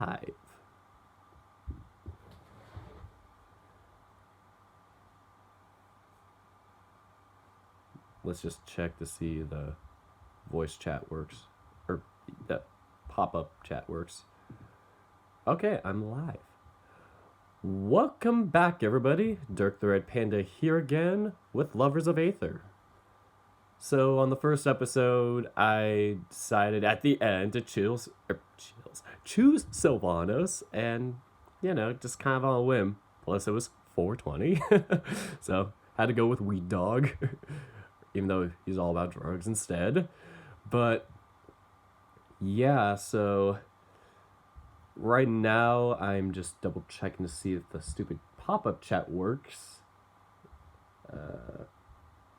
Hive. Let's just check to see the voice chat works. Or the pop-up chat works. Okay, I'm live. Welcome back, everybody. Dirk the Red Panda here again with Lovers of Aether. So on the first episode, I decided at the end to choose Sylvanos, and just kind of on a whim. Plus, it was 420, so had to go with Weed Dog, even though he's all about drugs instead. But yeah, so right now I'm just double checking to see if the stupid pop-up chat works.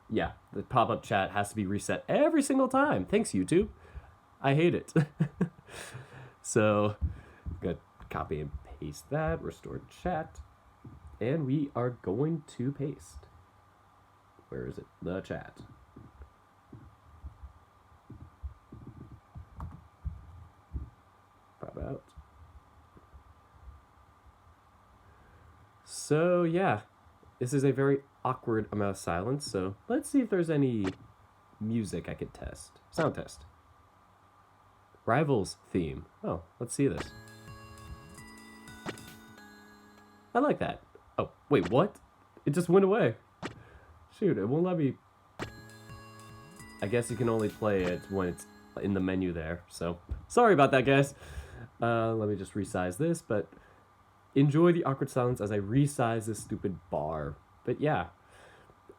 Yeah, the pop-up chat has to be reset every single time. Thanks, YouTube. I hate it. So, I'm going to copy and paste that, restore chat, and we are going to paste. Where is it? The chat. Pop out. So, yeah, this is a very awkward amount of silence, so let's see if there's any music I could test. Sound test. Rivals theme. Oh, let's see this. I like that. Oh, wait, what? It just went away. Shoot, it won't let me... I guess you can only play it when it's in the menu there, so... Sorry about that, guys. Let me just resize this, but... Enjoy the awkward silence as I resize this stupid bar. But yeah,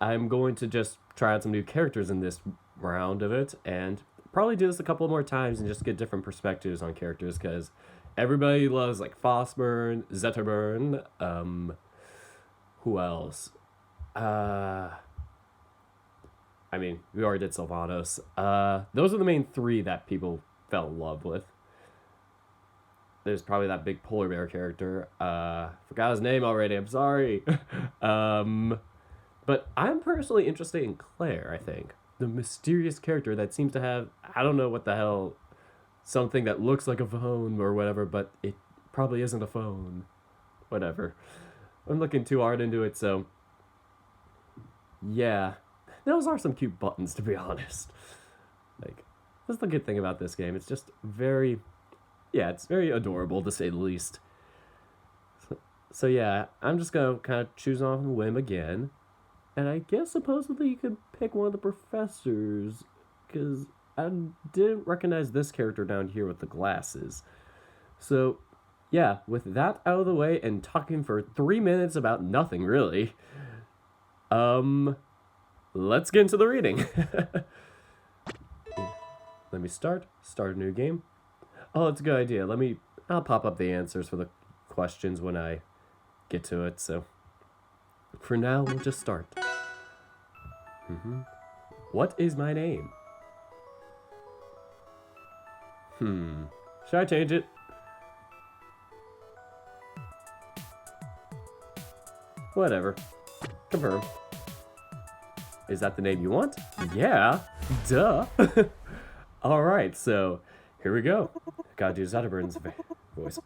I'm going to just try out some new characters in this round of it, and probably do this a couple more times and just get different perspectives on characters, because everybody loves, like, Forsburn, Zetterburn, who else? I mean, we already did Sylvanos. Those are the main three that people fell in love with. There's probably that big polar bear character. Forgot his name already, I'm sorry. But I'm personally interested in Claire, I think. The mysterious character that seems to have, I don't know what the hell, something that looks like a phone or whatever, but it probably isn't a phone. Whatever. I'm looking too hard into it, so... Yeah. Those are some cute buttons, to be honest. Like, that's the good thing about this game. It's just very... Yeah, it's very adorable, to say the least. So yeah, I'm just going to kind of choose off on a whim again. And I guess supposedly you could pick one of the professors, because I didn't recognize this character down here with the glasses. So yeah, with that out of the way and talking for 3 minutes about nothing really, let's get into the reading. Let me start a new game. Oh, it's a good idea. I'll pop up the answers for the questions when I get to it, so... For now, we'll just start. What is my name? Should I change it? Whatever. Confirm. Is that the name you want? Yeah. Duh. Alright, so... Here we go. Gotta do Zetterburn's voice.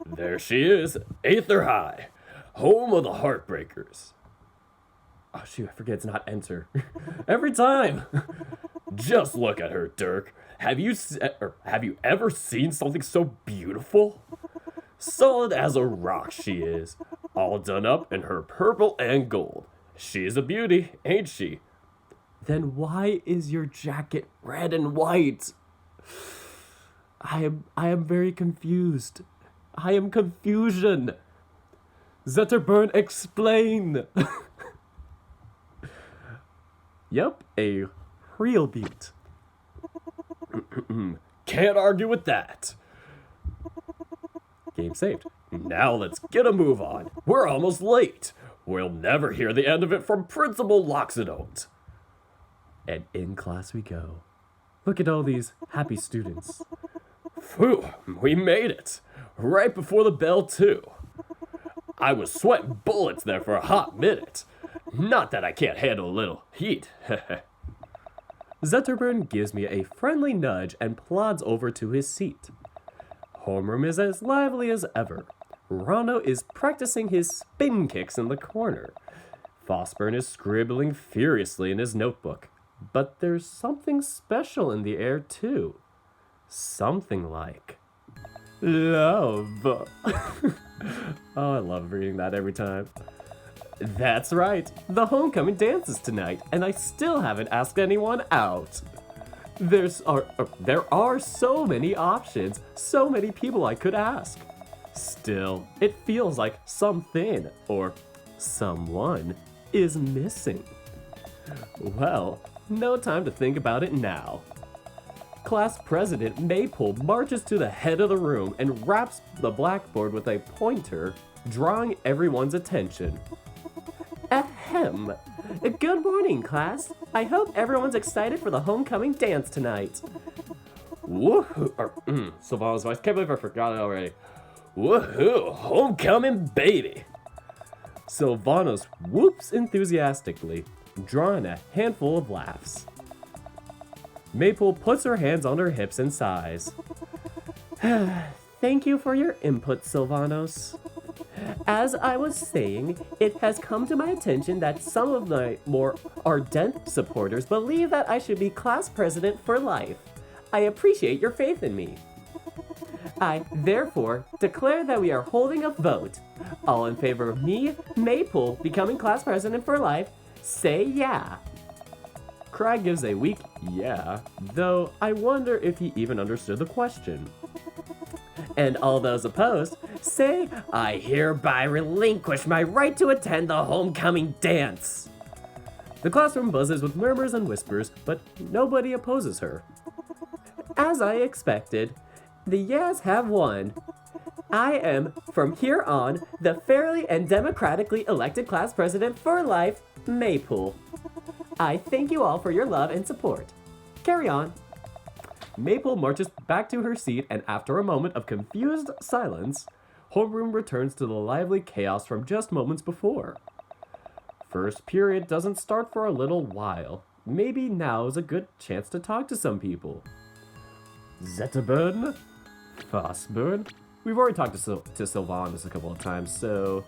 There she is, Aether High, home of the Heartbreakers. Oh shoot, I forget it's not enter. Every time! Just look at her, Dirk. Have you ever seen something so beautiful? Solid as a rock she is, all done up in her purple and gold. She's a beauty, ain't she? Then why is your jacket red and white? I am very confused. I am confusion. Zetterburn, explain. Yep, a real beat. Can't argue with that. Game saved. Now let's get a move on. We're almost late. We'll never hear the end of it from Principal Loxodonte. And in class we go. Look at all these happy students. Phew, we made it. Right before the bell, too. I was sweating bullets there for a hot minute. Not that I can't handle a little heat. Zetterburn gives me a friendly nudge and plods over to his seat. Homeroom is as lively as ever. Rano is practicing his spin kicks in the corner. Forsburn is scribbling furiously in his notebook. But there's something special in the air, too. Something like love. Oh, I love reading that every time. That's right, the homecoming dance is tonight, and I still haven't asked anyone out. There are so many options, so many people I could ask. Still, it feels like something, or someone, is missing. Well, no time to think about it now. Class President Maypole marches to the head of the room and raps the blackboard with a pointer, drawing everyone's attention. Ahem. Good morning, class. I hope everyone's excited for the homecoming dance tonight. Woohoo! Sylvana's voice. Can't believe I forgot it already. Woohoo! Homecoming baby! Sylvanos whoops enthusiastically, drawing a handful of laughs. Maple puts her hands on her hips and sighs. Thank you for your input, Sylvanos. As I was saying, it has come to my attention that some of my more ardent supporters believe that I should be class president for life. I appreciate your faith in me. I, therefore, declare that we are holding a vote. All in favor of me, Maple, becoming class president for life, say yeah. Craig gives a weak yeah, though I wonder if he even understood the question. And all those opposed say, I hereby relinquish my right to attend the homecoming dance. The classroom buzzes with murmurs and whispers, but nobody opposes her. As I expected, the yeahs have won. I am, from here on, the fairly and democratically elected class president for life, Maple. I thank you all for your love and support. Carry on. Maple marches back to her seat, and after a moment of confused silence, homeroom returns to the lively chaos from just moments before. First period doesn't start for a little while. Maybe now is a good chance to talk to some people. Zetterburn? Forsburn? We've already talked to Sylvanas a couple of times, so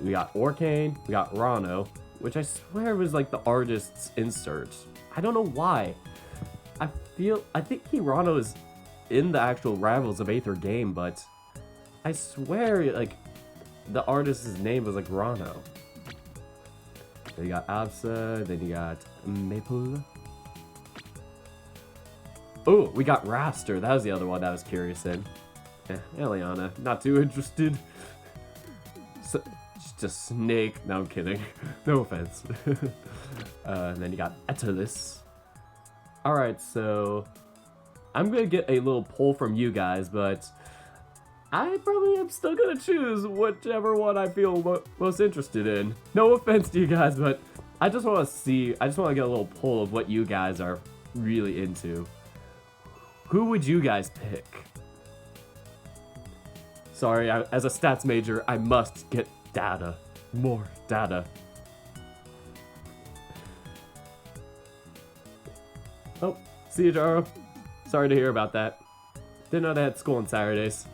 we got Orkane, we got Rano, which I swear was like the artist's insert. I don't know why. I think Rano is in the actual Lovers of Aether game, but I swear like the artist's name was like Rano. Then you got Absa, then you got Maple. Oh, we got Raster. That was the other one I was curious in. Eliana, not too interested. So, just a snake. No, I'm kidding. No offense. And then you got Etelis. Alright, so I'm gonna get a little poll from you guys, but I probably am still gonna choose whichever one I feel most interested in. No offense to you guys, but I just want to get a little poll of what you guys are really into. Who would you guys pick? Sorry, as a stats major, I must get data. More data. Oh, see you, Jaro. Sorry to hear about that. Didn't know they had school on Saturdays.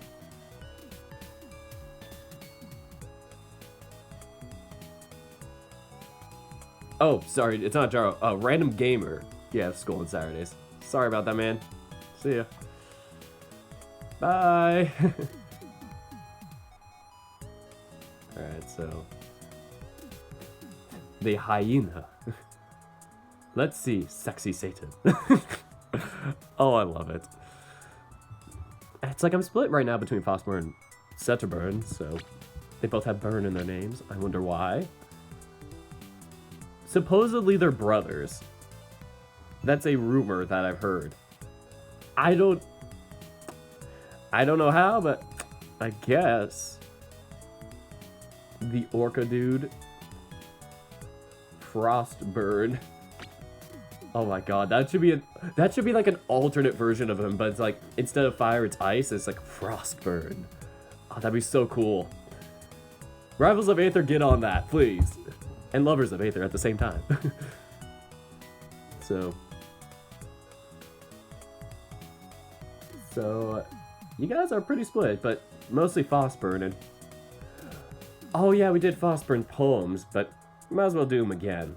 Oh, sorry, it's not Jaro. Random Gamer. Yeah, school on Saturdays. Sorry about that, man. See ya. Bye. Alright, so the hyena. Let's see, sexy Satan. Oh, I love it. It's like I'm split right now between Forsburn and Zetterburn, so they both have burn in their names. I wonder why. Supposedly they're brothers. That's a rumor that I've heard. I don't know how, but I guess the Orca dude, Frostburn. Oh my god, that should be like an alternate version of him, but it's like instead of fire, it's ice. It's like Frostburn. Oh, that'd be so cool. Rivals of Aether, get on that, please, and Lovers of Aether at the same time. So You guys are pretty split, but mostly Forsburn and... Oh yeah, we did Forsburn poems, but might as well do them again.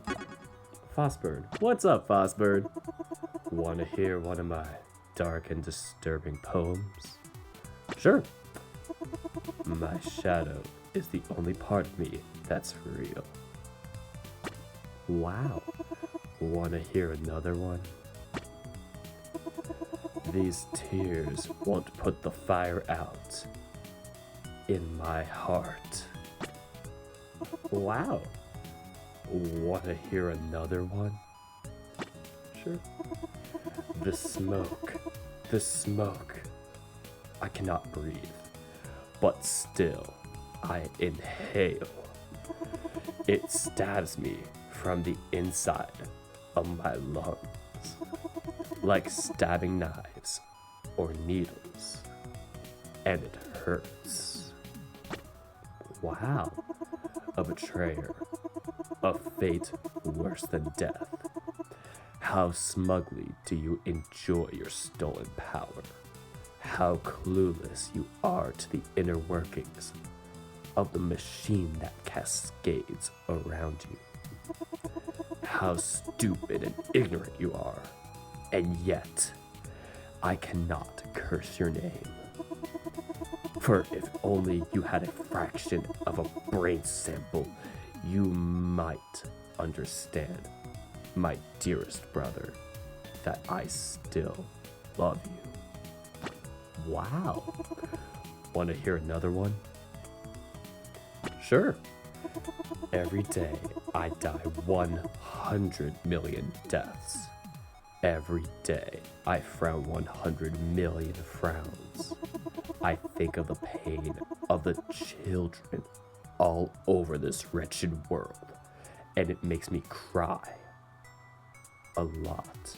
Forsburn. What's up, Forsburn? Wanna hear one of my dark and disturbing poems? Sure. My shadow is the only part of me that's real. Wow. Wanna hear another one? These tears won't put the fire out in my heart. Wow. Wanna hear another one? Sure. The smoke. I cannot breathe, but still I inhale. It stabs me from the inside of my lungs, like stabbing knives or needles, and it hurts. Wow, a betrayer, a fate worse than death. How smugly do you enjoy your stolen power? How clueless you are to the inner workings of the machine that cascades around you. How stupid and ignorant you are, and yet I cannot curse your name. For if only you had a fraction of a brain sample, you might understand, my dearest brother, that I still love you. Wow. Want to hear another one? Sure. Every day I die 100 million deaths. Every day I frown 100 million frowns. I think of the pain of the children all over this wretched world, and it makes me cry a lot.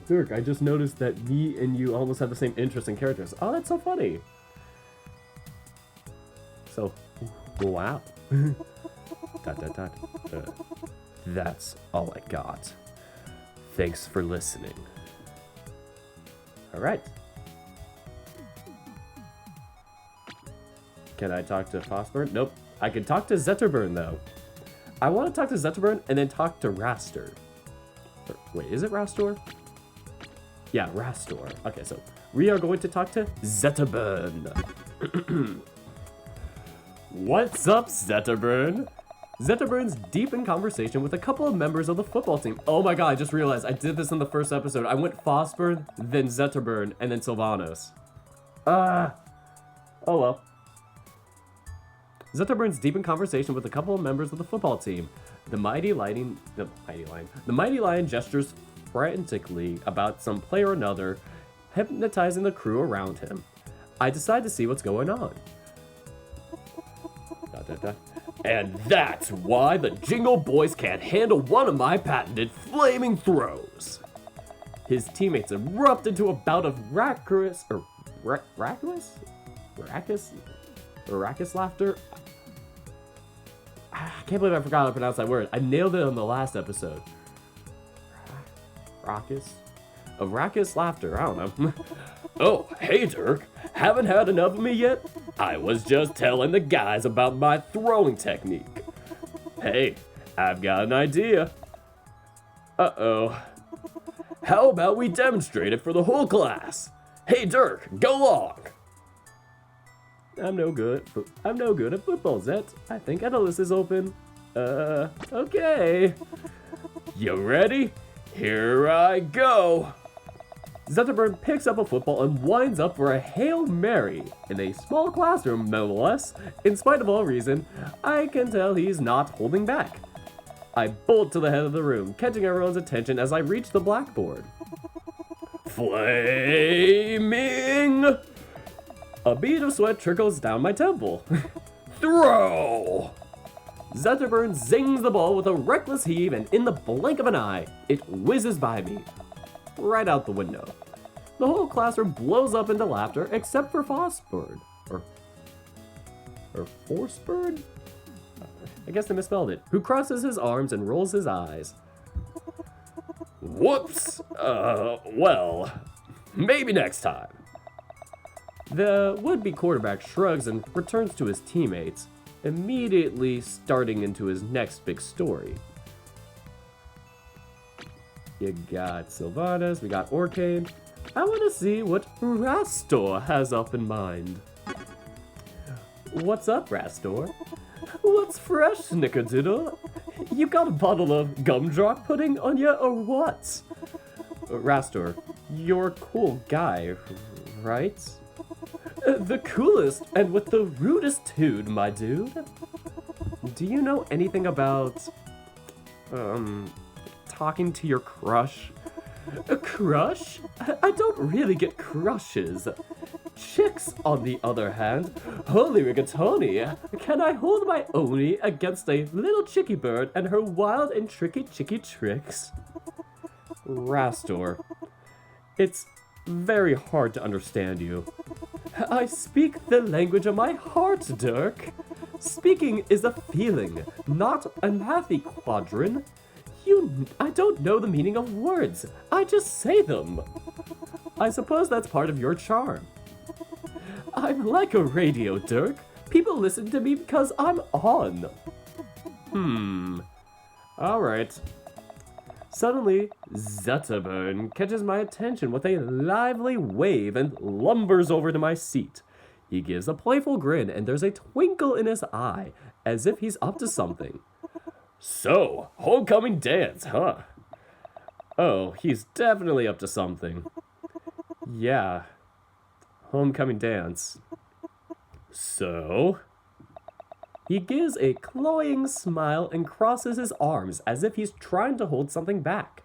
Dirk, I just noticed that me and you almost have the same interests and characters. Oh, that's so funny. So, wow. That's all I got. Thanks for listening. All right. Can I talk to Forsburn? Nope. I can talk to Zetterburn, though. I want to talk to Zetterburn and then talk to Rastor. Wait, is it Rastor? Yeah, Rastor. Okay, so we are going to talk to Zetterburn. What's up, Zetterburn? Zetterburn's deep in conversation with a couple of members of the football team. Oh my god, I just realized I did this in the first episode. I went Forsburn, then Zetterburn, and then Sylvanos. Oh well. Zetterburn's deep in conversation with a couple of members of the football team. The mighty lion gestures frantically about some player or another, hypnotizing the crew around him. I decide to see what's going on. And that's why the Jingle Boys can't handle one of my patented flaming throws. His teammates erupt into a bout of raucous laughter. I can't believe I forgot how to pronounce that word. I nailed it on the last episode. Raucous laughter, I don't know. Oh, hey Dirk, haven't had enough of me yet? I was just telling the guys about my throwing technique. Hey, I've got an idea. Uh-oh. How about we demonstrate it for the whole class? Hey Dirk, go long. I'm no good at football, Zet. I think Analyst is open. Okay. You ready? Here I go. Zetterburn picks up a football and winds up for a Hail Mary in a small classroom, no less. In spite of all reason, I can tell he's not holding back. I bolt to the head of the room, catching everyone's attention as I reach the blackboard. Flaming! A bead of sweat trickles down my temple. Throw! Zetterburn zings the ball with a reckless heave, and in the blink of an eye, it whizzes by me. Right out the window. The whole classroom blows up into laughter except for Forsburn. Or Forsburn? I guess I misspelled it. Who crosses his arms and rolls his eyes. Whoops! Well, Maybe next time. The would-be quarterback shrugs and returns to his teammates, immediately starting into his next big story. You got Sylvanas, we got Orcane. I want to see what Rastor has up in mind. What's up, Rastor? What's fresh, Snickerdoodle? You got a bottle of gumdrop pudding on you or what? Rastor, you're a cool guy, right? The coolest and with the rudest tude, my dude. Do you know anything about, talking to your crush? A crush? I don't really get crushes. Chicks, on the other hand, holy rigatoni, can I hold my Oni against a little chickie bird and her wild and tricky chicky tricks? Rastor, it's very hard to understand you. I speak the language of my heart, Dirk. Speaking is a feeling, not a mathy quadrant. I don't know the meaning of words. I just say them. I suppose that's part of your charm. I'm like a radio, Dirk. People listen to me because I'm on. Alright. Suddenly, Zetterburn catches my attention with a lively wave and lumbers over to my seat. He gives a playful grin and there's a twinkle in his eye, as if he's up to something. So, homecoming dance, huh? Oh, he's definitely up to something. Yeah. Homecoming dance. So? He gives a cloying smile and crosses his arms as if he's trying to hold something back.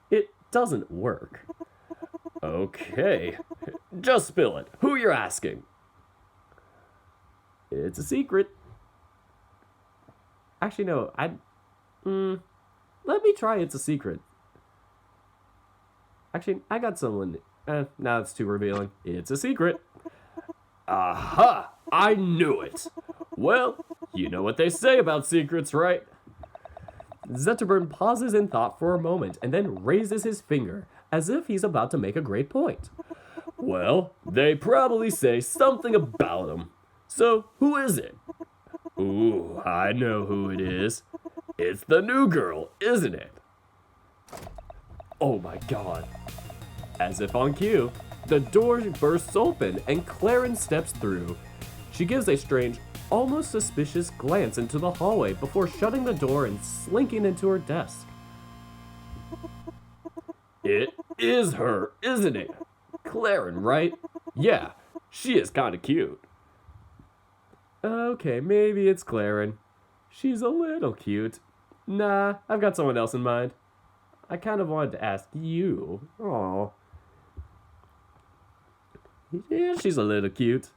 It doesn't work. Okay. Just spill it. Who you're asking? It's a secret. Actually, no. Let me try It's a Secret. Actually, I got someone. Now it's too revealing. It's a secret. Aha! I knew it! Well, you know what they say about secrets, right? Zetterburn pauses in thought for a moment and then raises his finger, as if he's about to make a great point. Well, they probably say something about him. So, who is it? Ooh, I know who it is. It's the new girl, isn't it? Oh my god. As if on cue, the door bursts open and Claren steps through. She gives a strange, almost suspicious glance into the hallway before shutting the door and slinking into her desk. It is her, isn't it? Claren, right? Yeah, she is kinda cute. Okay, maybe it's Claren. She's a little cute. Nah, I've got someone else in mind. I kind of wanted to ask you. Aw. Yeah, she's a little cute.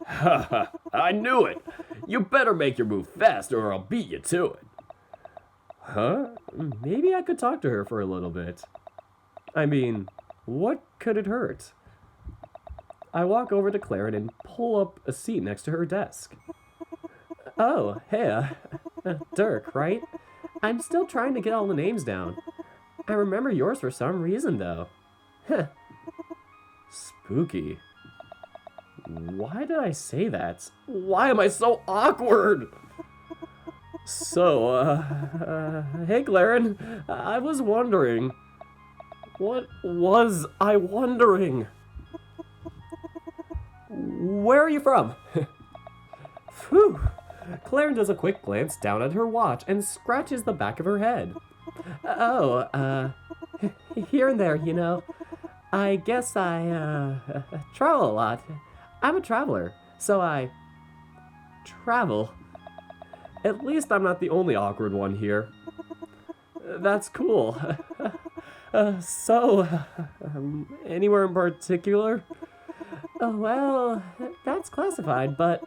Haha, I knew it! You better make your move fast or I'll beat you to it. Huh? Maybe I could talk to her for a little bit. I mean, what could it hurt? I walk over to Claren and pull up a seat next to her desk. Oh, hey, Dirk, right? I'm still trying to get all the names down. I remember yours for some reason, though. Heh. Spooky. Why did I say that? Why am I so awkward? So, hey, Claren, I was wondering. What was I wondering? Where are you from? Phew. Claren does a quick glance down at her watch and scratches the back of her head. Oh, here and there, you know. I guess I, travel a lot. I'm a traveler, so I travel. At least I'm not the only awkward one here. That's cool. Anywhere in particular? Oh, well, that's classified, but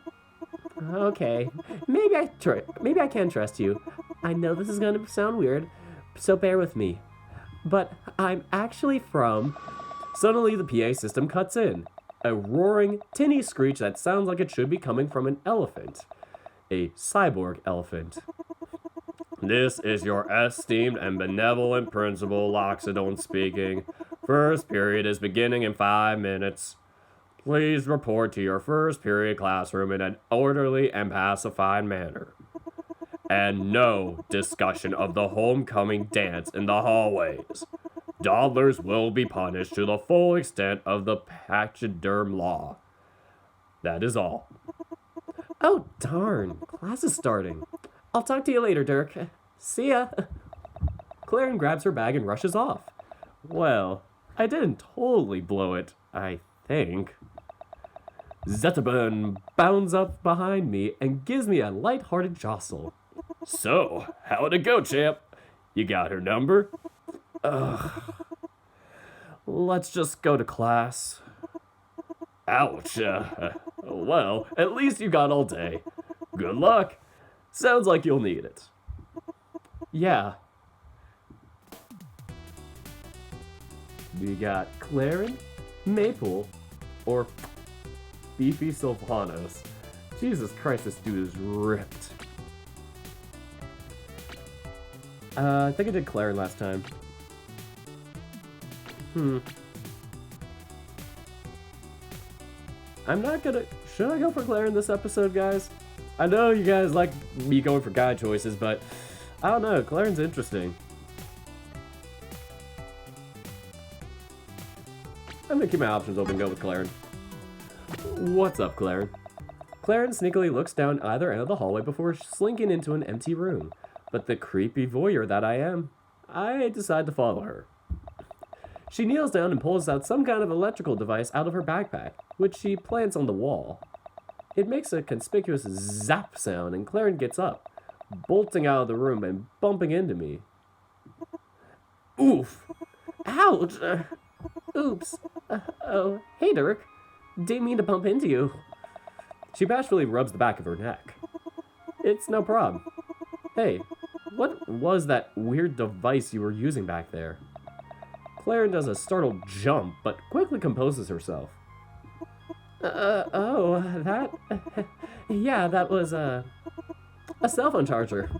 okay. Maybe I can trust you. I know this is going to sound weird, so bear with me. But I'm actually from... Suddenly the PA system cuts in. A roaring, tinny screech that sounds like it should be coming from an elephant. A cyborg elephant. This is your esteemed and benevolent principal, Loxodon speaking. First period is beginning in 5 minutes. Please report to your first period classroom in an orderly and pacified manner. And no discussion of the homecoming dance in the hallways. Dawdlers will be punished to the full extent of the pachyderm law. That is all. Oh, darn. Class is starting. I'll talk to you later, Dirk. See ya. Claren grabs her bag and rushes off. Well, I didn't totally blow it, I think. Zetterburn bounds up behind me and gives me a light-hearted jostle. So, how'd it go, champ? You got her number? Ugh. Let's just go to class. Ouch. Well, at least you got all day. Good luck. Sounds like you'll need it. Yeah. We got Claren, Maple, or Beefy Sylvanos. Jesus Christ, this dude is ripped. I think I did Claren last time. I'm not gonna... Should I go for Claren this episode, guys? I know you guys like me going for guy choices, but I don't know. Claren's interesting. I'm gonna keep my options open and go with Claren. What's up, Claren? Claren sneakily looks down either end of the hallway before slinking into an empty room. But the creepy voyeur that I am, I decide to follow her. She kneels down and pulls out some kind of electrical device out of her backpack, which she plants on the wall. It makes a conspicuous zap sound, and Claren gets up, bolting out of the room and bumping into me. Oof! Ouch! Oops. Oh, hey, Dirk. Didn't mean to bump into you. She bashfully rubs the back of her neck. It's no problem. Hey, what was that weird device you were using back there? Claren does a startled jump, but quickly composes herself. That? Yeah, that was, a cell phone charger.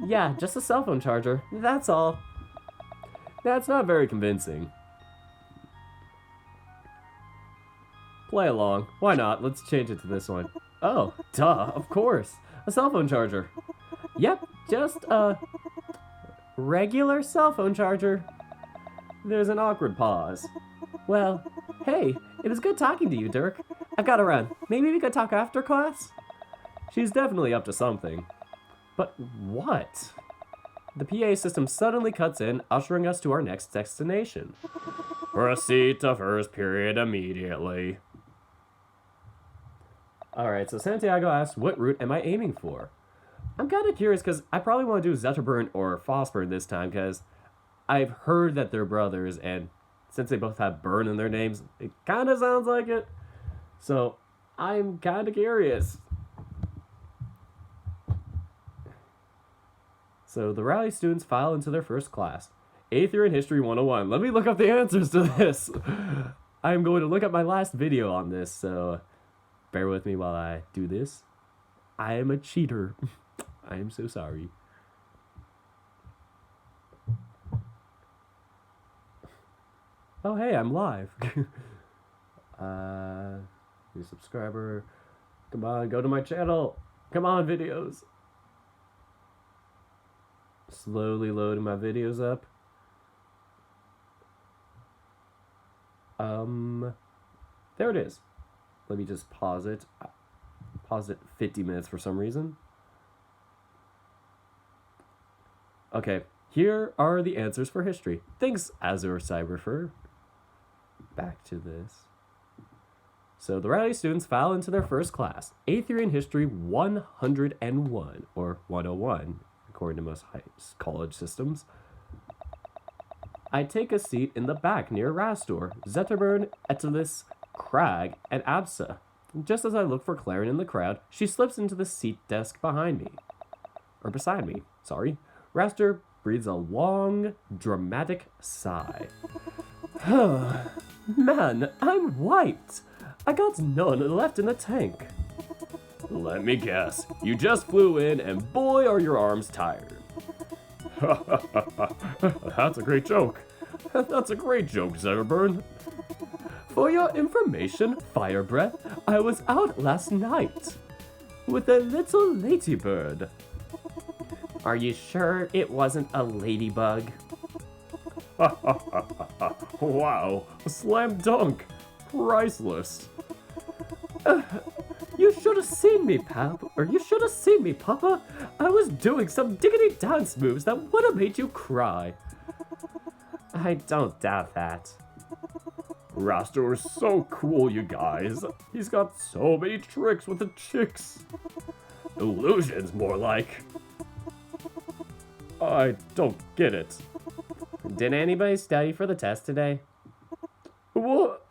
Yeah, just a cell phone charger. That's all. That's not very convincing. Play along. Why not? Let's change it to this one. Oh, duh, of course. A cell phone charger. Yep, just a regular cell phone charger. There's an awkward pause. Well, hey, it was good talking to you, Dirk. I've got to run. Maybe we could talk after class? She's definitely up to something. But what? The PA system suddenly cuts in, ushering us to our next destination. Proceed to first period immediately. Alright, so Santiago asks, what route am I aiming for? I'm kind of curious because I probably want to do Zetterburn or Forsburn this time because I've heard that they're brothers, and since they both have burn in their names, it kind of sounds like it. So I'm kind of curious. So the rally students file into their first class. Aether and History 101. Let me look up the answers to this. I'm going to look up my last video on this, so bear with me while I do this. I am a cheater. I am so sorry. Oh, hey, I'm live. New subscriber. Come on, go to my channel. Come on, videos. Slowly loading my videos up. There it is. Let me just pause it. Pause it 50 minutes for some reason. Okay, here are the answers for history. Thanks, Azure Cyberfur. Back to this. So the rowdy students file into their first class, Aether in History 101, or 101, according to most college systems. I take a seat in the back near Rastor, Zetterburn, Etelis, Crag, and Absa. Just as I look for Claren in the crowd, she slips into the seat desk behind me. Or beside me, sorry. Rastor breathes a long, dramatic sigh. Man, I'm wiped. I got none left in the tank. Let me guess. You just flew in, and boy, are your arms tired. That's a great joke. That's a great joke, Zetterburn. For your information, Fire Breath, I was out last night with a little ladybird. Are you sure it wasn't a ladybug? Wow, slam dunk. Priceless. You should have seen me, you should have seen me, Papa. I was doing some diggity dance moves that would have made you cry. I don't doubt that. Raster is so cool, you guys. He's got so many tricks with the chicks. Illusions, more like. I don't get it. Did anybody study for the test today? What?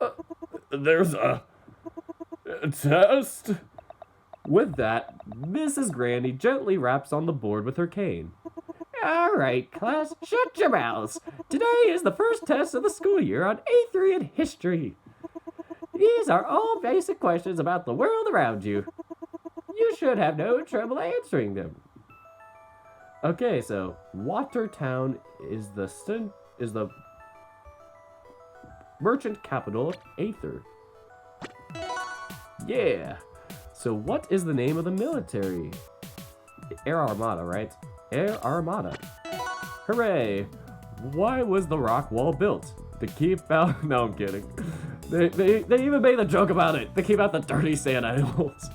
There's a test? With that, Mrs. Granny gently raps on the board with her cane. All right, class, shut your mouths. Today is the first test of the school year on Aetherian history. These are all basic questions about the world around you. You should have no trouble answering them. Okay, so Watertown is the merchant capital of Aether. Yeah. So what is the name of the military? Air Armada, right? Air Armada. Hooray! Why was the rock wall built? To keep out... No, I'm kidding. They even made a joke about it. To keep out the dirty sand animals.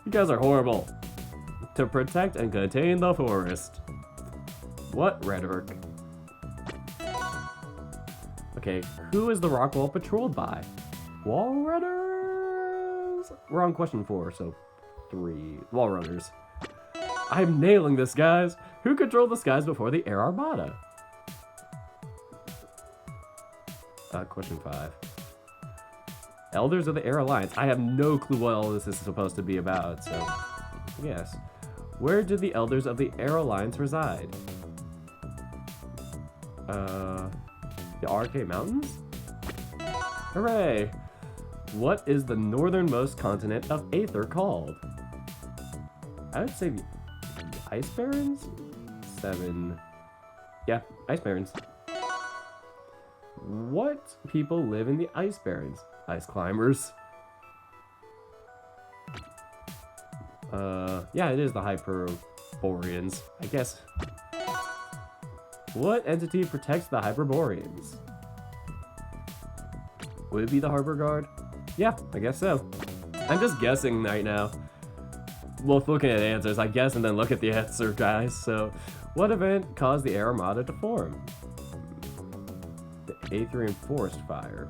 You guys are horrible. To protect and contain the forest. What rhetoric? Okay, who is the rock wall patrolled by? Wall runners? We're on question 4, so 3. Wall runners. I'm nailing this, guys. Who controlled the skies before the Air Armada? Question 5. Elders of the Air Alliance. I have no clue what all this is supposed to be about, so yes. Where did the Elders of the Air Alliance reside? The RK Mountains? Hooray! What is the northernmost continent of Aether called? I would say the Ice Barrens? 7. Yeah, Ice Barrens. What people live in the Ice Barrens? Ice climbers. Yeah, it is the Hyperboreans, I guess. What entity protects the Hyperboreans? Would it be the Harbor Guard? Yeah, I guess so. I'm just guessing right now. Both looking at answers, I guess, and then look at the answer, guys. So, what event caused the Air Armada to form? The Aetherian Forest Fire.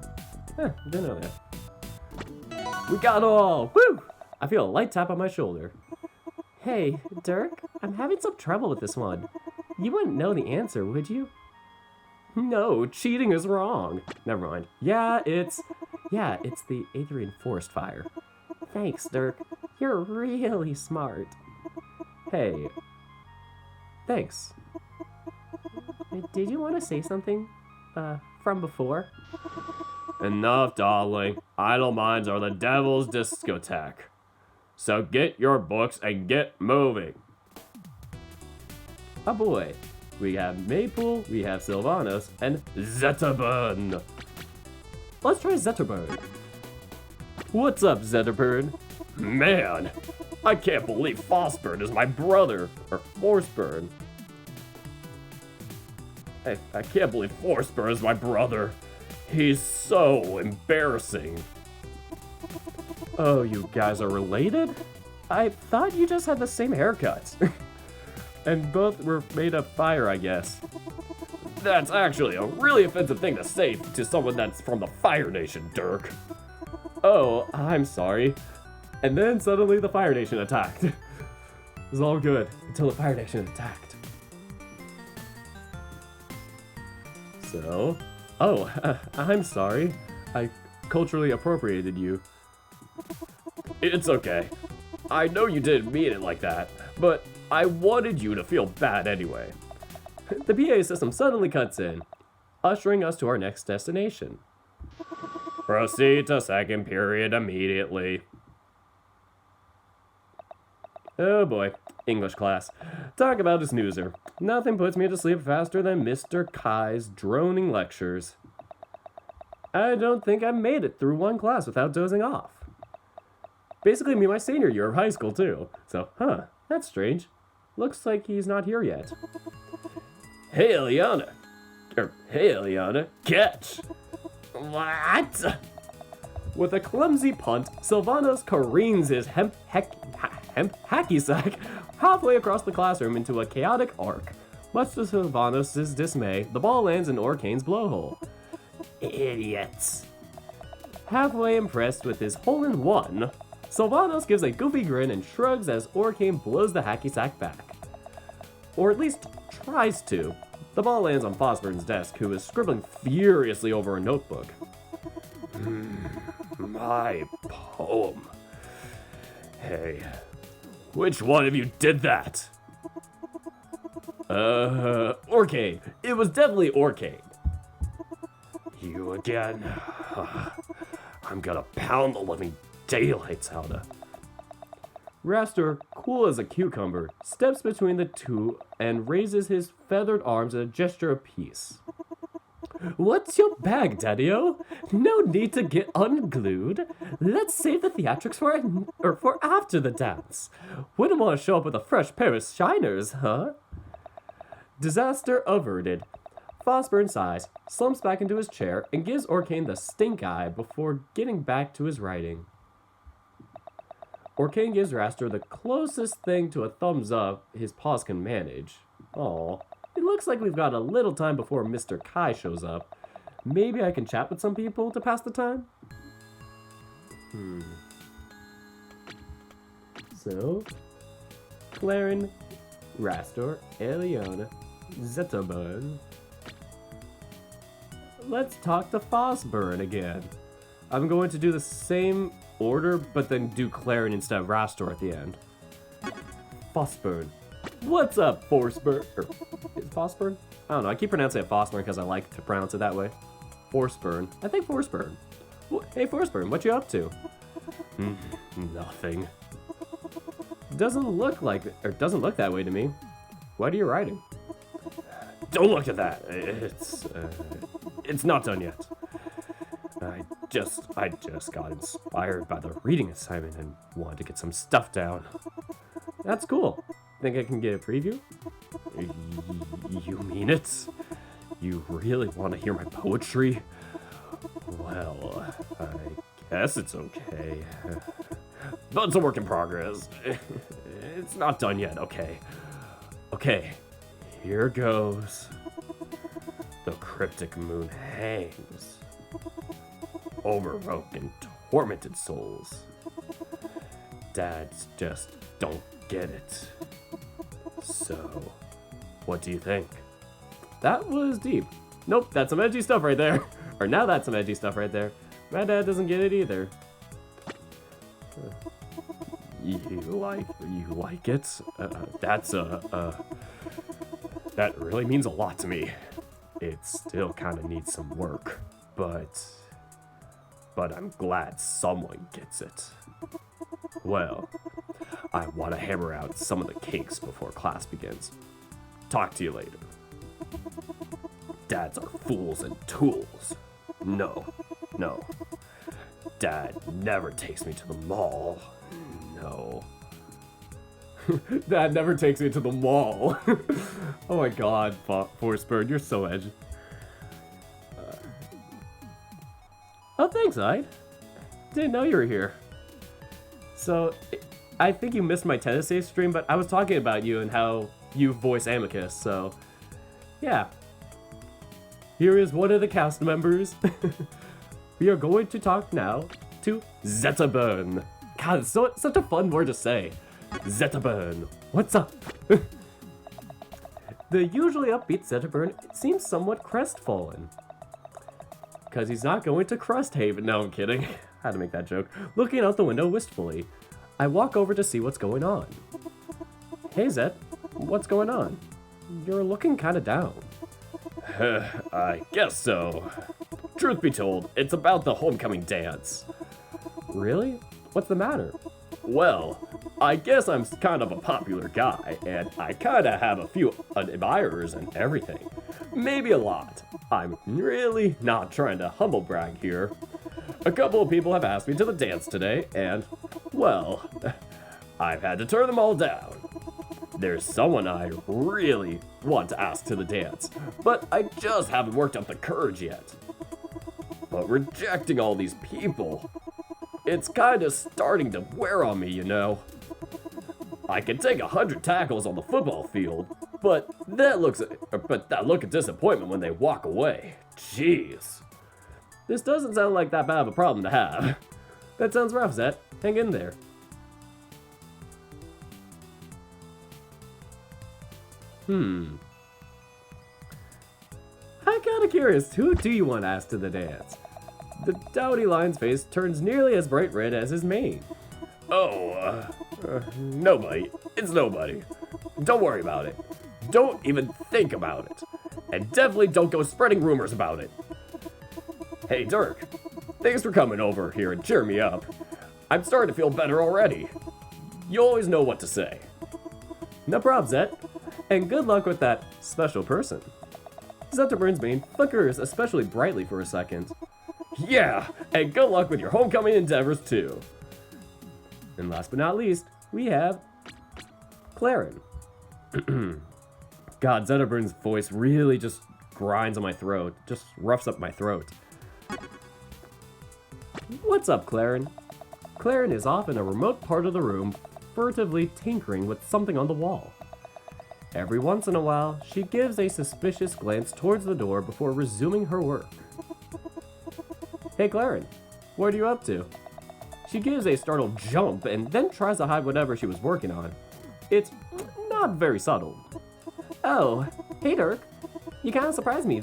Didn't know that. We got it all! Woo! I feel a light tap on my shoulder. Hey, Dirk, I'm having some trouble with this one. You wouldn't know the answer, would you? No, cheating is wrong. Never mind. Yeah, it's the Aetherian Forest Fire. Thanks, Dirk. You're really smart. Hey. Thanks. Did you want to say something? From before? Enough, darling. Idle minds are the devil's discotheque. So get your books and get moving. Oh boy. We have Maypool, we have Sylvanos, and Zetterburn. Let's try Zetterburn. What's up, Zetterburn? Man, I can't believe Forsburn is my brother, or Forsburn. I can't believe Forsburn is my brother. He's so embarrassing. Oh, you guys are related? I thought you just had the same haircut. And both were made of fire, I guess. That's actually a really offensive thing to say to someone that's from the Fire Nation, Dirk. Oh, I'm sorry. And then suddenly the Fire Nation attacked. It was all good until the Fire Nation attacked. So, I'm sorry. I culturally appropriated you. It's okay. I know you didn't mean it like that, but I wanted you to feel bad anyway. The PA system suddenly cuts in, ushering us to our next destination. Proceed to second period immediately. Oh boy, English class. Talk about a snoozer. Nothing puts me to sleep faster than Mr. Kai's droning lectures. I don't think I made it through one class without dozing off. Basically me my senior year of high school too. So, that's strange. Looks like he's not here yet. Hey, Eliana. Hey, Eliana, catch! What? With a clumsy punt, Sylvanos careens his hacky sack halfway across the classroom into a chaotic arc. Much to Sylvanos' dismay, the ball lands in Orcane's blowhole. Idiots. Halfway impressed with his hole-in-one, Sylvanos gives a goofy grin and shrugs as Orcane blows the hacky sack back. Or at least tries to. The ball lands on Forsburn's desk, who is scribbling furiously over a notebook. My poem. Hey, which one of you did that? Orcane. It was definitely Orcane. You again? I'm gonna pound the living daylights out of. Rastor, cool as a cucumber, steps between the two and raises his feathered arms in a gesture of peace. What's your bag, Daddy-o? No need to get unglued. Let's save the theatrics for after the dance. Wouldn't want to show up with a fresh pair of shiners, huh? Disaster averted. Forsburn sighs, slumps back into his chair, and gives Orcane the stink eye before getting back to his writing. Orcane gives Rastor the closest thing to a thumbs up his paws can manage. Aw, it looks like we've got a little time before Mr. Kai shows up. Maybe I can chat with some people to pass the time? So, Clarin, Rastor, Eliana, Zetterburn. Let's talk to Forsburn again. I'm going to do the same order, but then do Clarin instead of Rastor at the end. Forsburn. What's up, Forsburn? Is it Forsburn? I don't know. I keep pronouncing it Forsburn because I like to pronounce it that way. Forsburn. I think Forsburn. Hey, Forsburn, what you up to? Nothing. Doesn't look that way to me. What are you writing? Don't look at that. It's not done yet. I just got inspired by the reading assignment and wanted to get some stuff down. That's cool. Think I can get a preview? You mean it? You really want to hear my poetry? Well, I guess it's okay. But it's a work in progress. It's not done yet, okay? Okay, here goes. The cryptic moon hangs over broken, tormented souls. Dads just don't get it. So, what do you think? That was deep. Nope, that's some edgy stuff right there. Or now that's some edgy stuff right there. My dad doesn't get it either. You like it? That really means a lot to me. It still kind of needs some work, but I'm glad someone gets it. Well, I want to hammer out some of the kinks before class begins. Talk to you later. Dads are fools and tools. No. Dad never takes me to the mall. No. Dad never takes me to the mall. Oh my god, Forsburn, you're so edgy. Oh, thanks, Ide. Didn't know you were here. So, I think you missed my tennis day stream, but I was talking about you and how you voice Amicus, so yeah. Here is one of the cast members. We are going to talk now to Zetterburn. God, it's such a fun word to say. Zetterburn, what's up? The usually upbeat Zetterburn seems somewhat crestfallen. Because he's not going to Crusthaven. No, I'm kidding. Had to make that joke. Looking out the window wistfully, I walk over to see what's going on. Hey, Zet, what's going on? You're looking kind of down. I guess so. Truth be told, it's about the homecoming dance. Really? What's the matter? Well, I guess I'm kind of a popular guy, and I kind of have a few admirers and everything. Maybe a lot. I'm really not trying to humble brag here. A couple of people have asked me to the dance today, and, well, I've had to turn them all down. There's someone I really want to ask to the dance, but I just haven't worked up the courage yet. But rejecting all these people, it's kind of starting to wear on me, you know. I can take 100 tackles on the football field, but that look of disappointment when they walk away. Jeez. This doesn't sound like that bad of a problem to have. That sounds rough, Zet. Hang in there. I'm kinda curious, who do you want asked to the dance? The dowdy lion's face turns nearly as bright red as his mane. Nobody. It's nobody. Don't worry about it. Don't even think about it. And definitely don't go spreading rumors about it. Hey, Dirk. Thanks for coming over here and cheering me up. I'm starting to feel better already. You always know what to say. No problem, Zet. And good luck with that special person. Zetterburn's mane flickers especially brightly for a second. Yeah, and good luck with your homecoming endeavors too. And last but not least, we have Claren. God, Zetterburn's voice really just grinds on my throat, just roughs up my throat. What's up, Claren? Claren is off in a remote part of the room, furtively tinkering with something on the wall. Every once in a while, she gives a suspicious glance towards the door before resuming her work. Hey, Claren, what are you up to? She gives a startled jump and then tries to hide whatever she was working on. It's not very subtle. Oh, hey, Dirk. You kind of surprised me.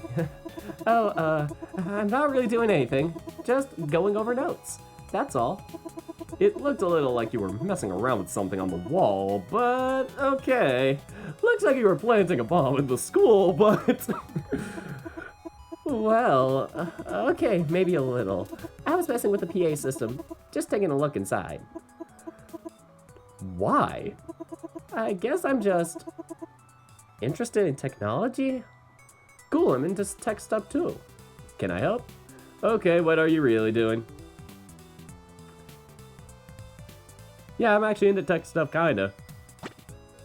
I'm not really doing anything. Just going over notes. That's all. It looked a little like you were messing around with something on the wall, but okay. Looks like you were planting a bomb in the school, but... Well, okay, maybe a little. I was messing with the PA system, just taking a look inside. Why? I guess I'm just... interested in technology? Cool, I'm into tech stuff too. Can I help? Okay, what are you really doing? Yeah, I'm actually into tech stuff, kinda.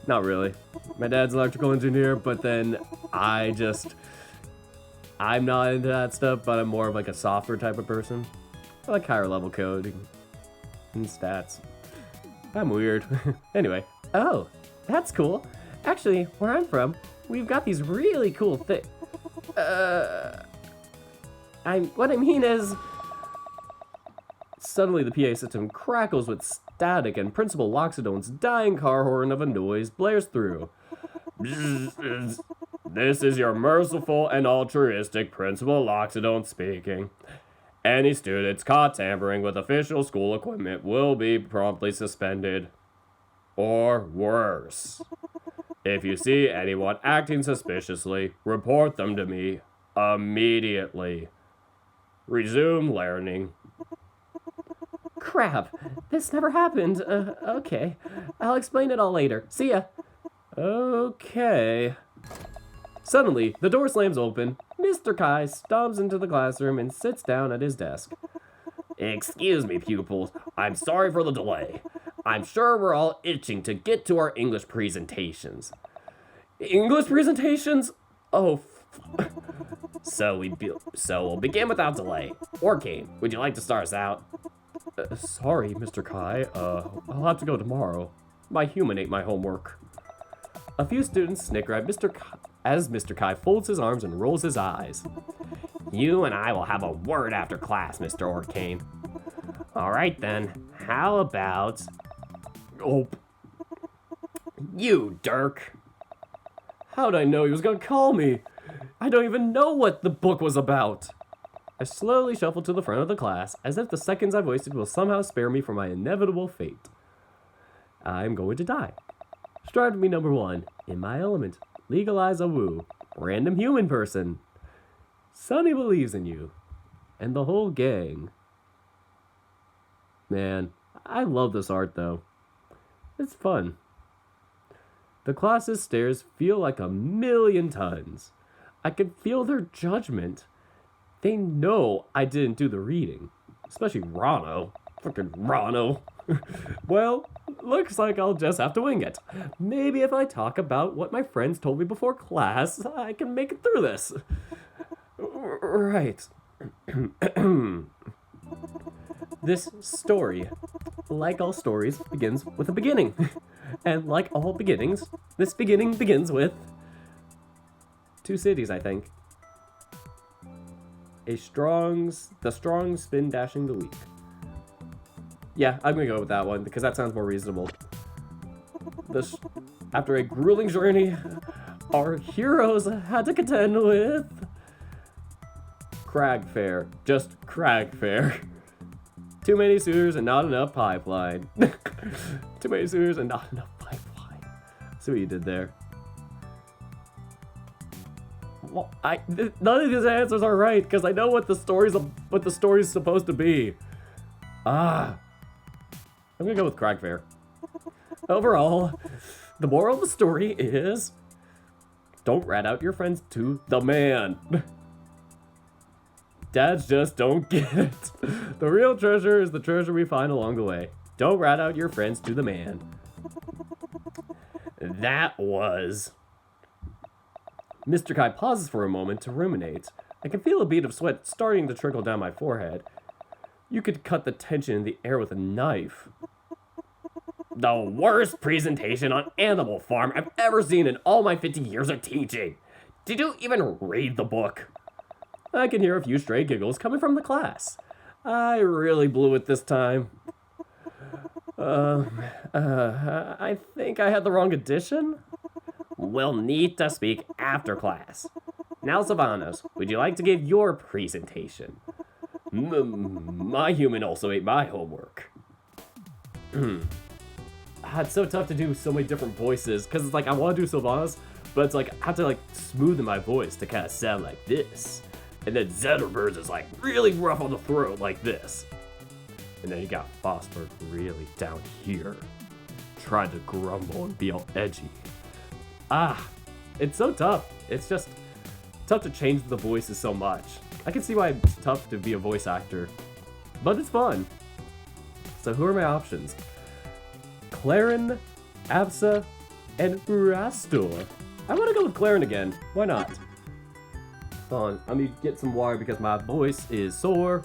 Not really. My dad's an electrical engineer, but then I'm not into that stuff, but I'm more of like a software type of person. I like higher level coding and stats. I'm weird. Anyway. Oh, that's cool. Actually, where I'm from, we've got these really cool things. What I mean is... Suddenly the PA system crackles with static and Principal Loxodon's dying car horn of a noise blares through. This is your merciful and altruistic Principal Loxodon speaking. Any students caught tampering with official school equipment will be promptly suspended. Or worse. If you see anyone acting suspiciously, report them to me immediately. Resume learning. Crap, this never happened. Okay. I'll explain it all later. See ya. Okay. Suddenly, the door slams open. Mr. Kai stomps into the classroom and sits down at his desk. Excuse me, pupils. I'm sorry for the delay. I'm sure we're all itching to get to our English presentations. English presentations? Oh, So we'll begin without delay. Orkane, would you like to start us out? Sorry, Mr. Kai. I'll have to go tomorrow. My human ate my homework. A few students snicker at Mr. Kai folds his arms and rolls his eyes. You and I will have a word after class, Mr. Orkane. All right then. How about... Oh. You, Dirk. How'd I know he was gonna call me? I don't even know what the book was about. I slowly shuffle to the front of the class, as if the seconds I've wasted will somehow spare me from my inevitable fate. I'm going to die. Strive to be number one, in my element. Legalize a woo. Random human person. Sonny believes in you. And the whole gang. Man, I love this art though. It's fun. The class's stares feel like 1,000,000 tons. I can feel their judgment. They know I didn't do the reading. Especially Rano. Fucking Rano. Well, looks like I'll just have to wing it. Maybe if I talk about what my friends told me before class, I can make it through this. Right. This story, like all stories, begins with a beginning. And like all beginnings, this beginning begins with 2 cities, I think. The strong spin dashing the weak. Yeah, I'm gonna go with that one because that sounds more reasonable. After a grueling journey, our heroes had to contend with crag fare. Just crag fare. Too many suitors and not enough pipeline. Too many suitors and not enough pipeline. See what you did there. Well, none of these answers are right because I know what the story's supposed to be. I'm gonna go with crag fare. Overall, the moral of the story is don't rat out your friends to the man. Dads just don't get it. The real treasure is the treasure we find along the way. Don't rat out your friends to the man. That was... Mr. Kai pauses for a moment to ruminate. I can feel a bead of sweat starting to trickle down my forehead. You could cut the tension in the air with a knife. The worst presentation on Animal Farm I've ever seen in all my 50 years of teaching. Did you even read the book? I can hear a few stray giggles coming from the class. I really blew it this time. I think I had the wrong edition. We'll need to speak after class. Now, Sylvanos, would you like to give your presentation? My human also ate my homework. It's so tough to do so many different voices, because it's like, I want to do Sylvanas, but it's like, I have to like smoothen my voice to kind of sound like this. And then Zetterbergs is like really rough on the throat like this. And then you got Forsburn really down here, trying to grumble and be all edgy. It's so tough. It's just tough to change the voices so much. I can see why it's tough to be a voice actor, but it's fun. So who are my options? Claren, Absa, and Rastor. I want to go with Claren again. Why not? Hold on, let me get some water because my voice is sore.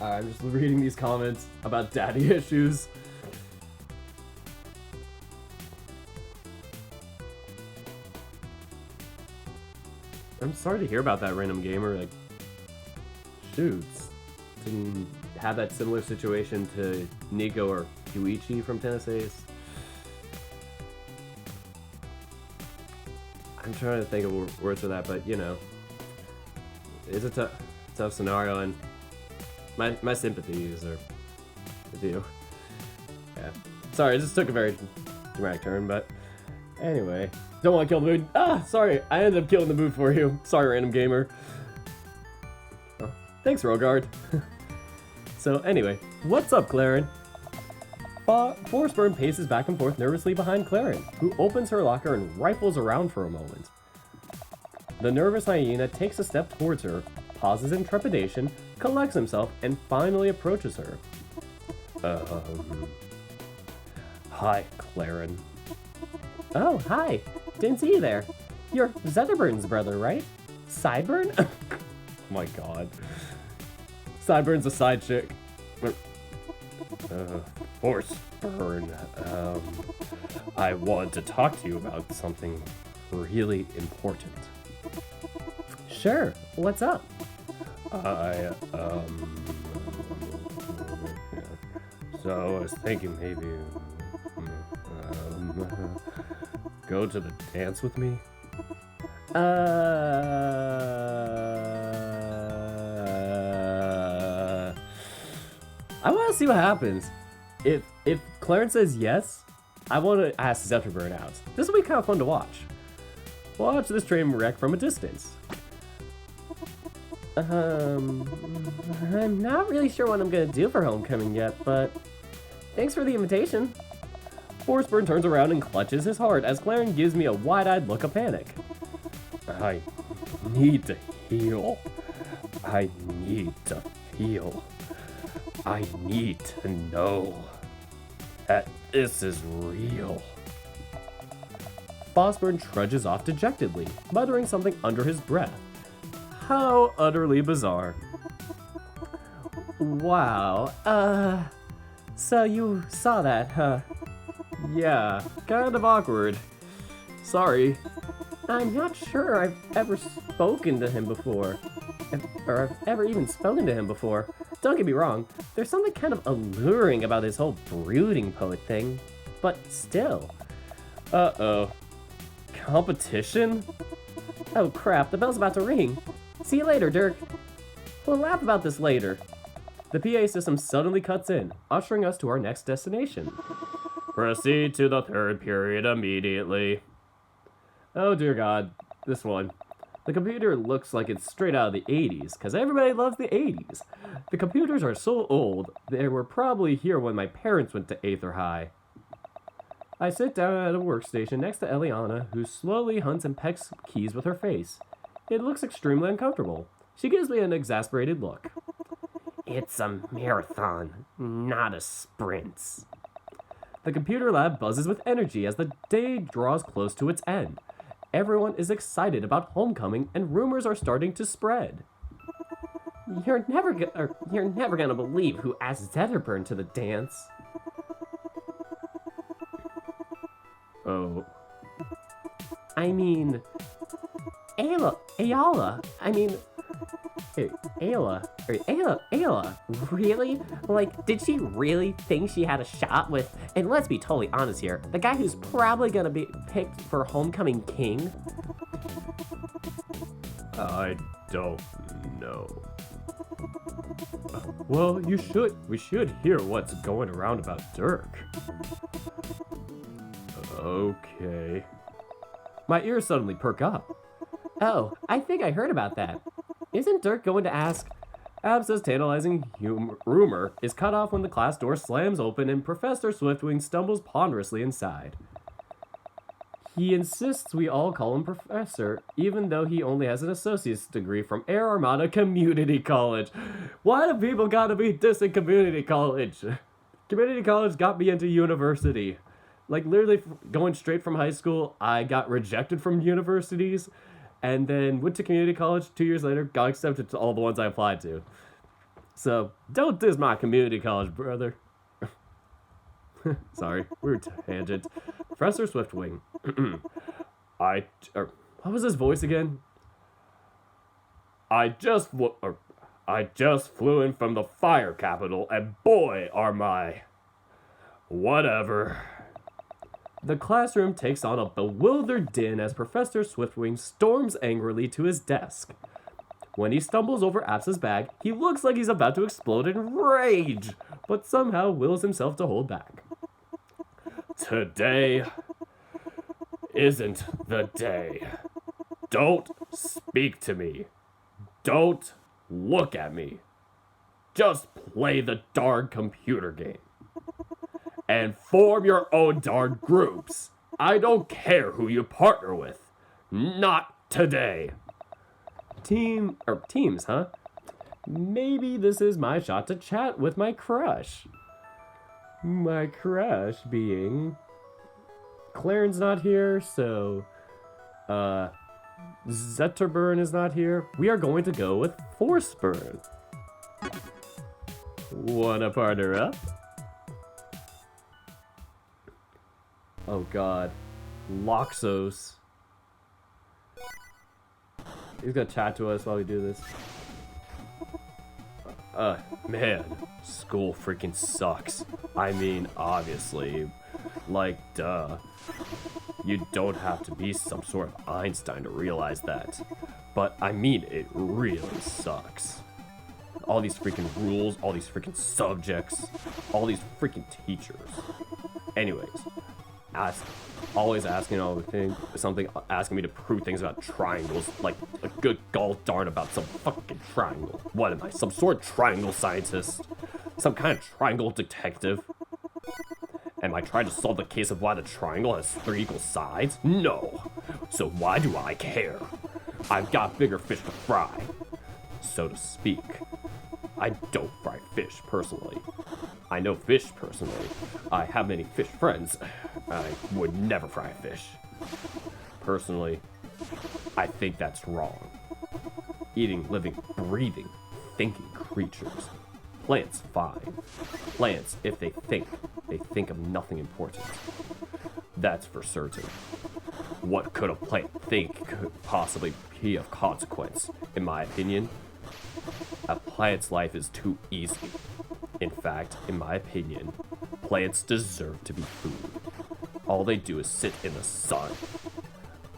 I'm just reading these comments about daddy issues. I'm sorry to hear about that, random gamer. Like, shoots. Didn't have that similar situation to Nico or Yuichi from Tennis Ace. I'm trying to think of words for that, but you know, it's a tough scenario, and my sympathies are with you. Yeah. Sorry, it just took a very dramatic turn, but anyway. Don't want to kill the mood. Sorry, I ended up killing the mood for you. Sorry, random gamer. Oh, thanks, Rogard. So anyway, what's up, Claren? Forsburn paces back and forth nervously behind Claren, who opens her locker and rifles around for a moment. The nervous hyena takes a step towards her, pauses in trepidation, collects himself, and finally approaches her. Hi, Claren. Oh, hi. Didn't see you there. You're Zetterburn's brother, right? Sideburn? Oh my god. Sideburns a side chick. Forsburn, I want to talk to you about something really important. Sure, what's up? So I was thinking maybe, go to the dance with me? I want to see what happens. If Clarence says yes, I want to ask Zetterburn out. This will be kind of fun to watch. Watch this train wreck from a distance. I'm not really sure what I'm gonna do for homecoming yet, but thanks for the invitation. Forsburn turns around and clutches his heart as Clarence gives me a wide-eyed look of panic. I need to heal. I need to feel. I need to know that this is real. Forsburn trudges off dejectedly, muttering something under his breath. How utterly bizarre. Wow, so you saw that, huh? Yeah, kind of awkward. Sorry. I'm not sure I've ever spoken to him before. Or I've ever even spoken to him before. Don't get me wrong, there's something kind of alluring about this whole brooding poet thing. But still. Uh-oh. Competition? Oh crap, the bell's about to ring. See you later, Dirk. We'll laugh about this later. The PA system suddenly cuts in, ushering us to our next destination. Proceed to the third period immediately. Oh dear God, this one. The computer looks like it's straight out of the 80s, because everybody loves the 80s. The computers are so old, they were probably here when my parents went to Aether High. I sit down at a workstation next to Eliana, who slowly hunts and pecks keys with her face. It looks extremely uncomfortable. She gives me an exasperated look. It's a marathon, not a sprint. The computer lab buzzes with energy as the day draws close to its end. Everyone is excited about homecoming and rumors are starting to spread. You're never gonna believe who asked Zetterburn to the dance. Oh. I mean... Ayala. I mean... Ayla. Really? Like, did she really think she had a shot with... And let's be totally honest here. The guy who's probably gonna be picked for homecoming king? I don't know. Well, we should hear what's going around about Dirk. Okay. My ears suddenly perk up. Oh, I think I heard about that. Isn't Dirk going to ask? Absa's tantalizing rumor is cut off when the class door slams open and Professor Swiftwing stumbles ponderously inside. He insists we all call him Professor, even though he only has an associate's degree from Air Armada Community College. Why do people gotta be dissing community college? Community college got me into university. Like, literally going straight from high school, I got rejected from universities, and then went to community college 2 years later, got accepted to all the ones I applied to. So, don't diss my community college, brother. Sorry, weird tangent. Professor Swiftwing. What was his voice again? I just flew in from the fire capital, and boy, are my... Whatever. The classroom takes on a bewildered din as Professor Swiftwing storms angrily to his desk. When he stumbles over Absa's bag, he looks like he's about to explode in rage, but somehow wills himself to hold back. Today isn't the day. Don't speak to me. Don't look at me. Just play the darn computer game. And form your own darn groups. I don't care who you partner with. Not today. Teams, huh? Maybe this is my shot to chat with my crush. My crush being... Clarence not here, so... Zetterburn is not here. We are going to go with Forsburn. Wanna partner up? Oh god. Loxos. He's gonna chat to us while we do this. Man. School freaking sucks. I mean, obviously. Like, duh. You don't have to be some sort of Einstein to realize that. But, I mean, it really sucks. All these freaking rules, all these freaking subjects, all these freaking teachers. Anyways. always asking all the things, something, asking me to prove things about triangles, like a good gall darn about some fucking triangle. What am I, some sort of triangle scientist? Some kind of triangle detective? Am I trying to solve the case of why the triangle has 3 equal sides? No. So why do I care? I've got bigger fish to fry, so to speak. I don't fry fish personally. I know fish personally. I have many fish friends. I would never fry a fish. Personally, I think that's wrong. Eating, living, breathing, thinking creatures. Plants, fine. Plants, if they think of nothing important. That's for certain. What could a plant think could possibly be of consequence? In my opinion, a plant's life is too easy. In fact, in my opinion, plants deserve to be food. All they do is sit in the sun.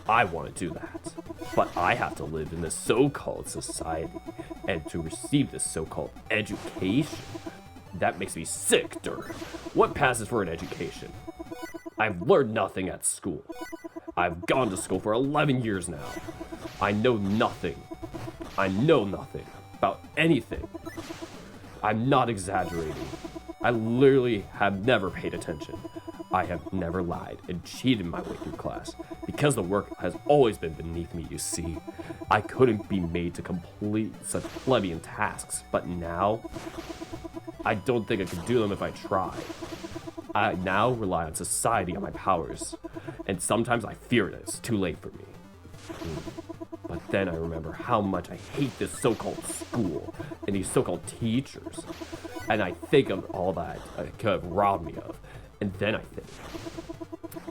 I want to do that, but I have to live in this so-called society, and to receive this so-called education. That makes me sick, Dirk. What passes for an education? I've learned nothing at school. I've gone to school for 11 years now. I know nothing. I know nothing about anything. I'm not exaggerating. I literally have never paid attention. I have never lied and cheated my way through class because the work has always been beneath me, you see. I couldn't be made to complete such plebeian tasks, but now, I don't think I could do them if I tried. I now rely on society and my powers, and sometimes I fear it's too late for me. But then I remember how much I hate this so-called school and these so-called teachers, and I think of all that I could have robbed me of. And then I think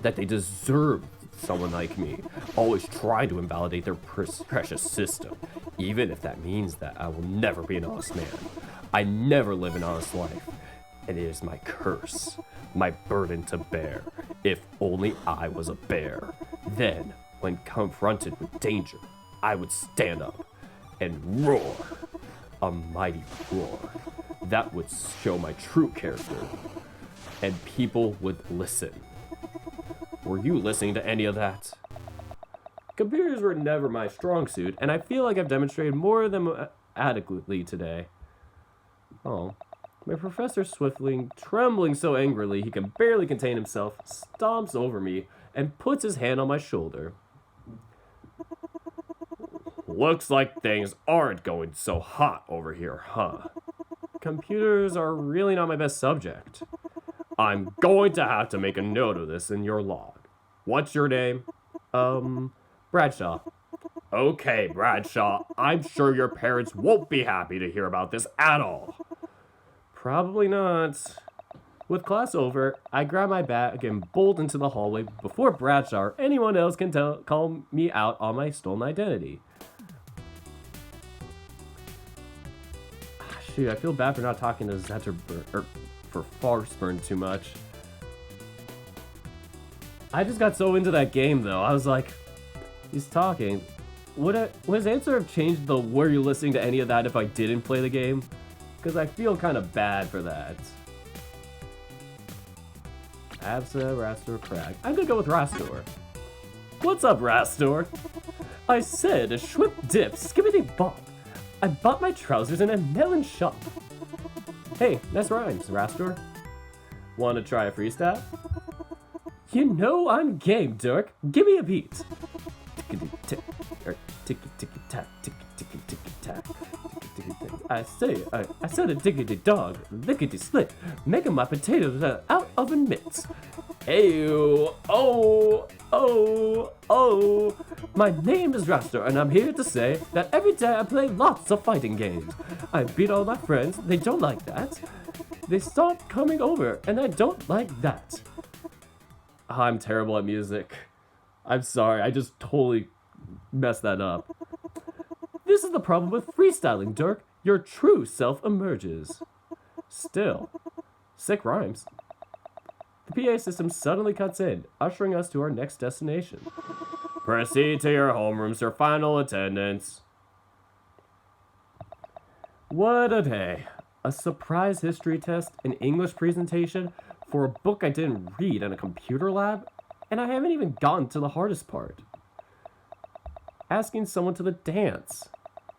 that they deserve someone like me, always trying to invalidate their precious system, even if that means that I will never be an honest man. I never live an honest life, and it is my curse, my burden to bear. If only I was a bear. Then, when confronted with danger, I would stand up and roar, a mighty roar. That would show my true character. And people would listen. Were you listening to any of that? Computers were never my strong suit, and I feel like I've demonstrated more of them adequately today. Oh, my professor Swiftling, trembling so angrily he can barely contain himself, stomps over me and puts his hand on my shoulder. Looks like things aren't going so hot over here, huh? Computers are really not my best subject. I'm going to have to make a note of this in your log. What's your name? Bradshaw. Okay, Bradshaw, I'm sure your parents won't be happy to hear about this at all. Probably not. With class over, I grab my bag and bolt into the hallway before Bradshaw or anyone else can call me out on my stolen identity. Shoot, I feel bad for not talking to for Forsburn too much. I just got so into that game though. I was like, he's talking. Would his answer have changed the were you listening to any of that if I didn't play the game? Because I feel kind of bad for that. Absa, Rastor, Crag. I'm gonna go with Rastor. What's up, Rastor? I said a shrimp dip, skibbity bop. I bought my trousers in a melon shop. Hey, nice rhymes, Rastor. Wanna try a freestyle? You know I'm game, Dirk. Give me a beat. Ticky-ticky-tack, ticky-ticky-tack. I said a diggity dog, lickety split, making my potatoes out oven mitts. Ayo, oh. My name is Rastor, and I'm here to say that every day I play lots of fighting games. I beat all my friends, they don't like that. They start coming over, and I don't like that. I'm terrible at music. I'm sorry, I just totally messed that up. This is the problem with freestyling, Dirk. Your true self emerges. Still, sick rhymes. The PA system suddenly cuts in, ushering us to our next destination. Proceed to your homerooms for final attendance. What a day. A surprise history test, an English presentation, for a book I didn't read in a computer lab? And I haven't even gotten to the hardest part. Asking someone to the dance.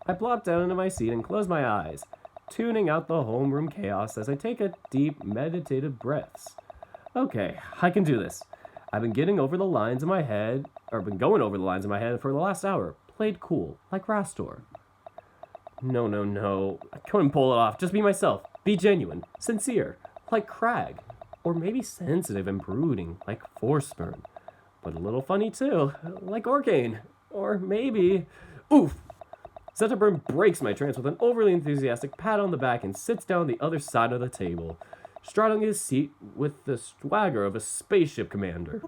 I plop down into my seat and close my eyes, tuning out the homeroom chaos as I take a deep, meditative breaths. Okay, I can do this. I've been going over the lines in my head for the last hour. Played cool, like Rastor. No. I couldn't pull it off. Just be myself. Be genuine, sincere, like Crag. Or maybe sensitive and brooding, like Forsburn. But a little funny too, like Orkane. Or maybe... Oof! Zetterburn breaks my trance with an overly enthusiastic pat on the back and sits down the other side of the table, straddling his seat with the swagger of a spaceship commander.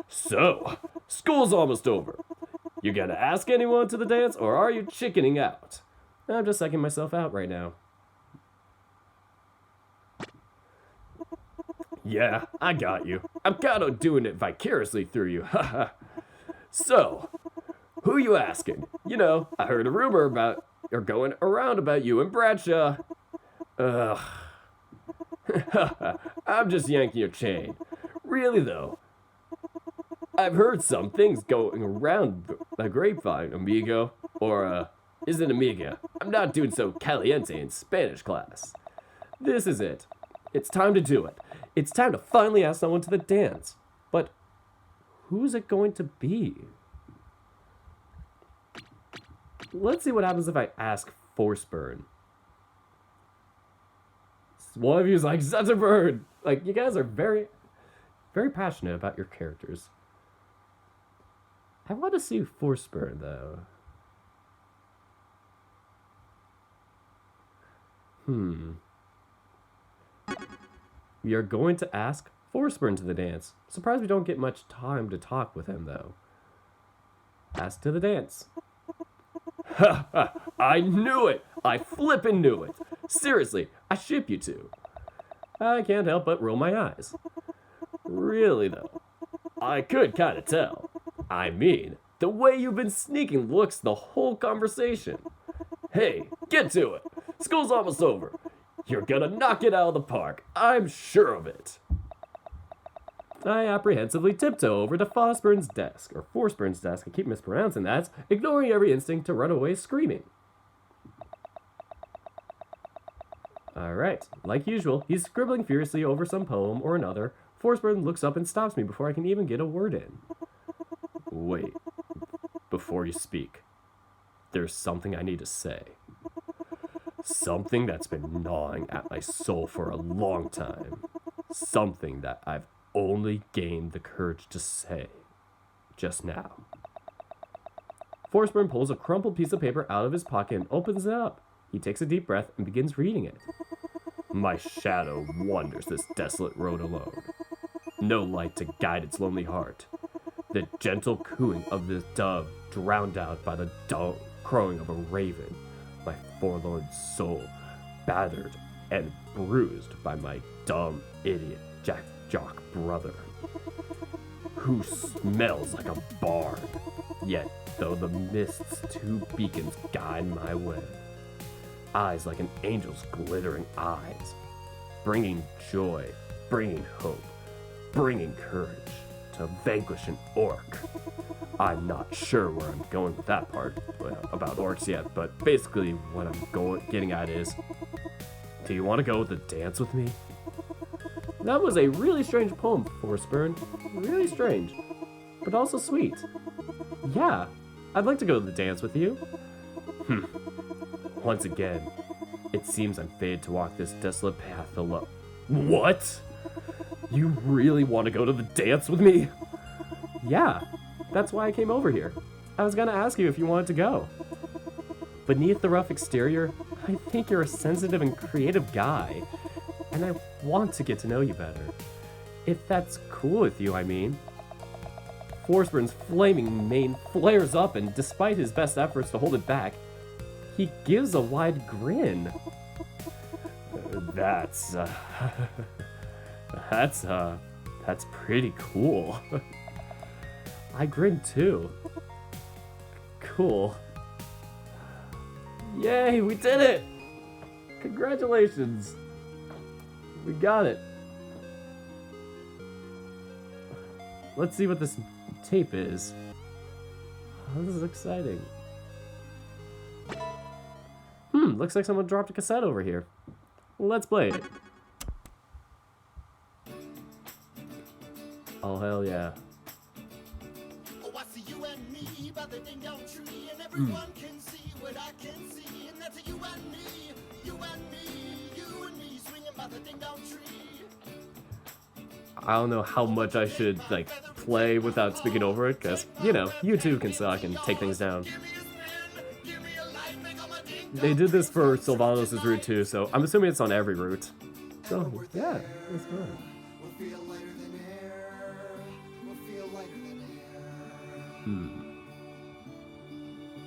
So, school's almost over. You gonna ask anyone to the dance, or are you chickening out? I'm just psyching myself out right now. Yeah, I got you. I'm kinda doing it vicariously through you, haha. So, who you asking? You know, I heard a rumor going around about you and Bradshaw. Ugh. I'm just yanking your chain. Really though, I've heard some things going around the grapevine, amigo. Or, is it amiga? I'm not doing so caliente in Spanish class. This is it. It's time to do it. It's time to finally ask someone to the dance. But who's it going to be? Let's see what happens if I ask Forsburn. One of you is like, Zetterburn! Like, you guys are very, very passionate about your characters. I want to see Forsburn, though. We are going to ask Forsburn to the dance. Surprised we don't get much time to talk with him, though. Ask to the dance. Ha ha! I knew it! I flippin' knew it! Seriously, I ship you two. I can't help but roll my eyes. Really, though, I could kinda tell. I mean, the way you've been sneaking looks the whole conversation. Hey, get to it! School's almost over. You're gonna knock it out of the park. I'm sure of it. I apprehensively tiptoe over to Forsburn's desk, I keep mispronouncing that, ignoring every instinct to run away screaming. Alright, like usual, he's scribbling furiously over some poem or another. Forsburn looks up and stops me before I can even get a word in. Wait, before you speak, there's something I need to say. Something that's been gnawing at my soul for a long time. Something that I've only gained the courage to say just now. Forsburn pulls a crumpled piece of paper out of his pocket and opens it up. He takes a deep breath and begins reading it. My shadow wanders this desolate road alone. No light to guide its lonely heart. The gentle cooing of the dove drowned out by the dull crowing of a raven. My forlorn soul battered and bruised by my dumb idiot jock brother, who smells like a bard. Yet, though the mist's two beacons guide my way, eyes like an angel's glittering eyes, bringing joy, bringing hope, bringing courage to vanquish an orc. I'm not sure where I'm going with that part about orcs yet, but basically what I'm getting at is, do you want to go to the dance with me? That was a really strange poem, Forsburn. Really strange, but also sweet. Yeah, I'd like to go to the dance with you. Once again, it seems I'm fated to walk this desolate path alone. What? You really want to go to the dance with me? Yeah, that's why I came over here. I was gonna ask you if you wanted to go. Beneath the rough exterior, I think you're a sensitive and creative guy, and I want to get to know you better. If that's cool with you, I mean. Forsburn's flaming mane flares up, and despite his best efforts to hold it back, he gives a wide grin. That's pretty cool. I grin too. Cool. Yay, we did it! Congratulations. We got it. let's see what this tape is. Oh, this is exciting. Looks like someone dropped a cassette over here. Let's play it. Oh, hell yeah. Oh, I see you and me by the ding dong tree, and everyone can see what I can see, and that's you and me, you and me, you and me, swinging by the ding dong tree. I don't know how much I should, like, play without speaking over it, because, you know, YouTube can suck and take things down. They did this for Sylvanas' route too, so I'm assuming it's on every route. So, yeah, it's fun.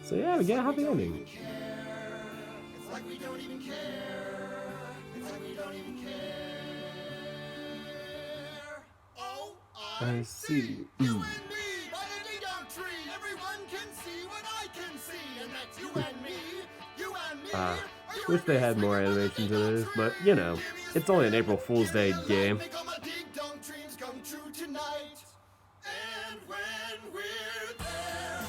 So yeah, we get a happy ending. It's like we don't even care. It's like we don't even care. Oh, I see. You and me by the ding dong tree. Everyone can see what I can see, and that's you and me. You and me. Wish they had more animation to this, but you know, it's only an April Fool's Day game. Make all my ding dong dreams come true tonight. And when we're there,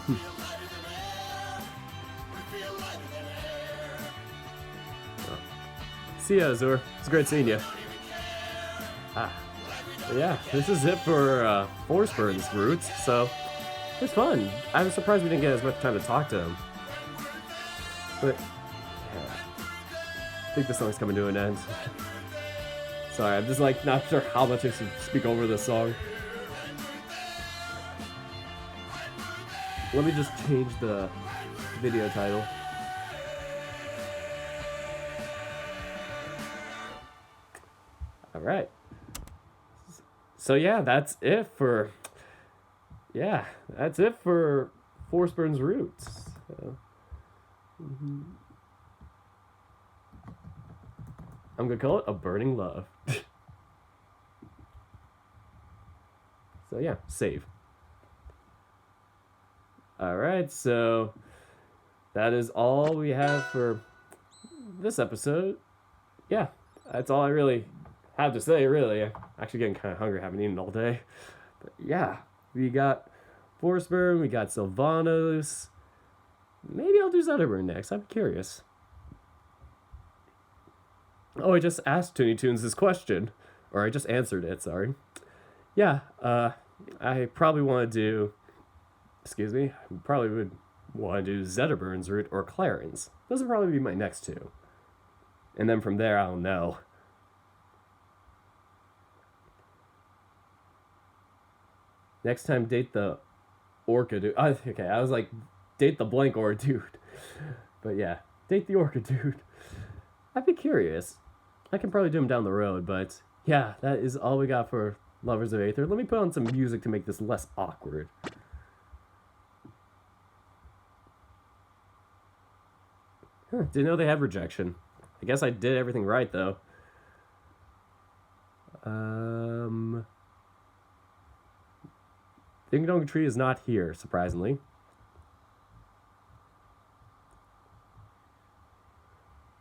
we feel lighter than air. We feel lighter than air. See ya, Azur. It's great seeing you. Yeah, this is it for Forsburn's routes, so it's fun. I was surprised we didn't get as much time to talk to him. But, yeah. I think the song's coming to an end. Sorry, I'm just like not sure how much I should speak over this song. Let me just change the video title. Alright. So yeah, that's it for Forsburn's routes. So, I'm gonna call it A Burning Love. So yeah, save. Alright, so that is all we have for this episode. Yeah, that's all I really have to say, really. I'm actually getting kind of hungry, haven't eaten all day. But yeah, we got Forsburn, we got Sylvanas. Maybe I'll do Zetterburn next, I'm curious. Oh, I just asked Toony Toons this question. Or I just answered it, sorry. Yeah, I probably want to do... Excuse me? I probably would want to do Zetterburn's route or Claren's. Those would probably be my next two. And then from there, I don't know. Next time, date the Orca dude. Okay, I was like, date the blank or dude. But yeah, date the Orca dude. I'd be curious. I can probably do him down the road, but yeah, that is all we got for Lovers of Aether. Let me put on some music to make this less awkward. Didn't know they had rejection. I guess I did everything right, though. Ding Dong Tree is not here, surprisingly.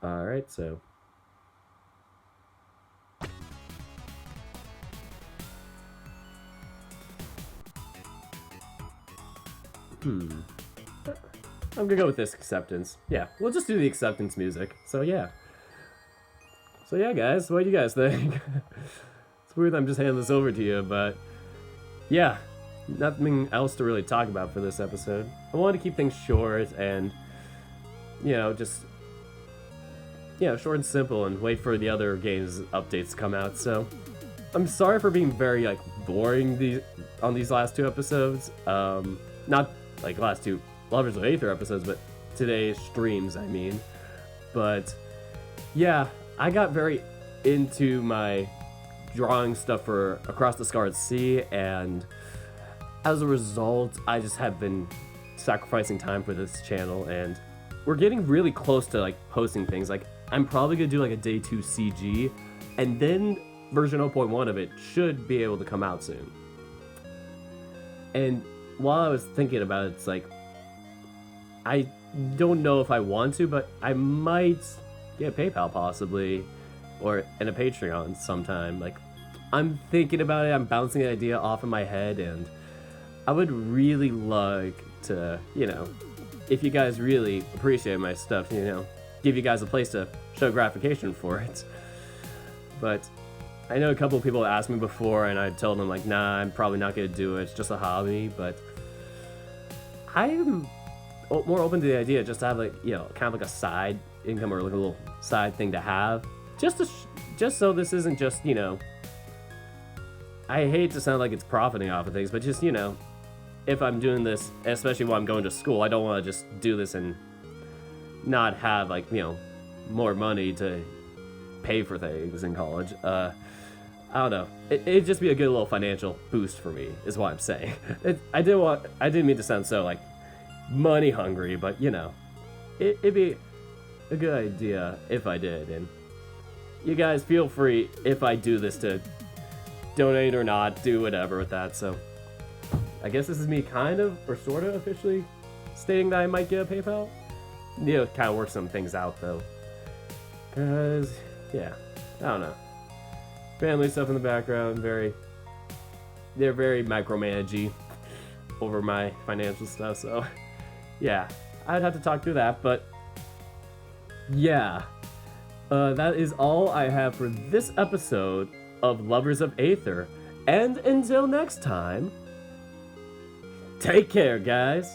Alright, so... I'm gonna go with this acceptance. Yeah, we'll just do the acceptance music. So yeah. So yeah, guys, what do you guys think? It's weird that I'm just handing this over to you, but... Yeah, nothing else to really talk about for this episode. I wanted to keep things short and, you know, just... short and simple and wait for the other games updates to come out, so... I'm sorry for being very, like, boring on these last two episodes. Not, like, last two Lovers of Aether episodes, but today's streams, I mean. But, yeah, I got very into my drawing stuff for Across the Scarred Sea, and as a result, I just have been sacrificing time for this channel, and we're getting really close to, like, posting things. Like, I'm probably gonna do, like, a day 2 CG, and then version 0.1 of it should be able to come out soon. And while I was thinking about it, it's like, I don't know if I want to, but I might get PayPal possibly, or in a Patreon sometime. Like, I'm thinking about it. I'm bouncing the idea off in my head, and I would really like to, if you guys really appreciate my stuff, give you guys a place to show gratification for it. But I know a couple of people asked me before, and I told them, like, nah, I'm probably not going to do it. It's just a hobby. But I'm more open to the idea just to have, like, kind of like a side income or like a little side thing to have. Just so this isn't just, I hate to sound like it's profiting off of things, but just, if I'm doing this, especially while I'm going to school, I don't want to just do this and not have, like, more money to pay for things in college. I don't know. It'd just be a good little financial boost for me, is what I'm saying. I didn't mean to sound so, like, money hungry, but, it'd be a good idea if I did. And you guys feel free, if I do this, to donate or not, do whatever with that. So I guess this is me kind of, or sort of officially stating that I might get a PayPal. Kind of work some things out, though. Because, yeah, I don't know. Family stuff in the background, they're very micromanagey over my financial stuff, so yeah, I'd have to talk through that, but yeah, that is all I have for this episode of Lovers of Aether, and until next time, take care, guys.